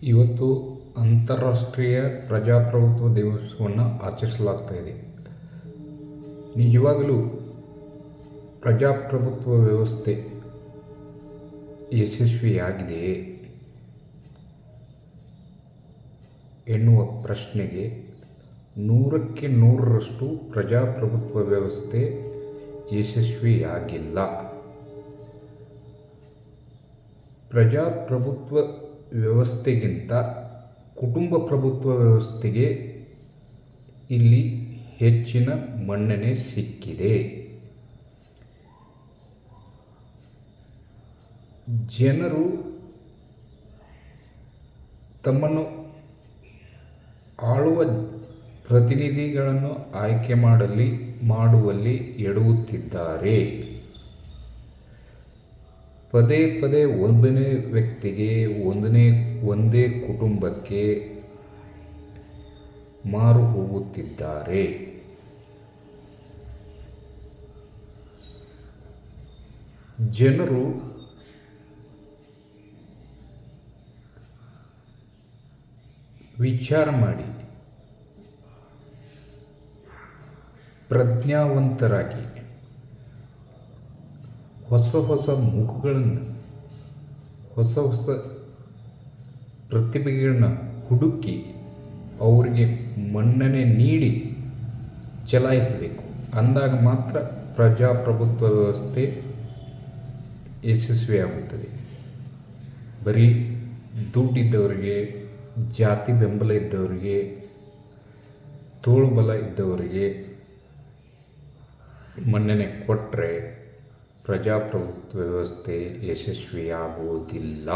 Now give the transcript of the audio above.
ಇವತ್ತು ಅಂತಾರಾಷ್ಟ್ರೀಯ ಪ್ರಜಾಪ್ರಭುತ್ವ ದಿವಸವನ್ನು ಆಚರಿಸಲಾಗ್ತಾ ಇದೆ. ನಿಜವಾಗಲೂ ಪ್ರಜಾಪ್ರಭುತ್ವ ವ್ಯವಸ್ಥೆ ಯಶಸ್ವಿಯಾಗಿದೆಯೇ ಎನ್ನುವ ಪ್ರಶ್ನೆಗೆ 100ಕ್ಕೆ 100ರಷ್ಟು ಪ್ರಜಾಪ್ರಭುತ್ವ ವ್ಯವಸ್ಥೆ ಯಶಸ್ವಿಯಾಗಿಲ್ಲ. ಪ್ರಜಾಪ್ರಭುತ್ವ ವ್ಯವಸ್ಥೆಗಿಂತ ಕುಟುಂಬ ಪ್ರಭುತ್ವ ವ್ಯವಸ್ಥೆಗೆ ಇಲ್ಲಿ ಹೆಚ್ಚಿನ ಮನ್ನಣೆ ಸಿಕ್ಕಿದೆ. ಜನರು ತಮ್ಮನ್ನು ಆಳುವ ಪ್ರತಿನಿಧಿಗಳನ್ನು ಆಯ್ಕೆ ಮಾಡುವಲ್ಲಿ ಎಡವುತ್ತಿದ್ದಾರೆ. ಪದೇ ಪದೇ ಒಂದನೇ ವ್ಯಕ್ತಿಗೆ ಒಂದೇ ಕುಟುಂಬಕ್ಕೆ ಮಾರು ಹೋಗುತ್ತಿದ್ದಾರೆ. ಜನರು ವಿಚಾರ ಮಾಡಿ ಪ್ರಜ್ಞಾವಂತರಾಗಿ ಹೊಸ ಮುಖಗಳನ್ನು ಹೊಸ ಪ್ರತಿಭೆಗಳನ್ನ ಹುಡುಕಿ ಅವರಿಗೆ ಮನ್ನಣೆ ನೀಡಿ ಚಲಾಯಿಸಬೇಕು. ಅಂದಾಗ ಮಾತ್ರ ಪ್ರಜಾಪ್ರಭುತ್ವ ವ್ಯವಸ್ಥೆ ಯಶಸ್ವಿಯಾಗುತ್ತದೆ. ಬರೀ ದುಡ್ಡಿದ್ದವರಿಗೆ, ಜಾತಿ ಬೆಂಬಲ ಇದ್ದವರಿಗೆ, ತೋಳುಬಲ ಇದ್ದವರಿಗೆ ಮನ್ನಣೆ ಕೊಟ್ಟರೆ ಪ್ರಜಾಪ್ರಭುತ್ವ ವ್ಯವಸ್ಥೆ ಯಶಸ್ವಿಯಾಗುವುದಿಲ್ಲ.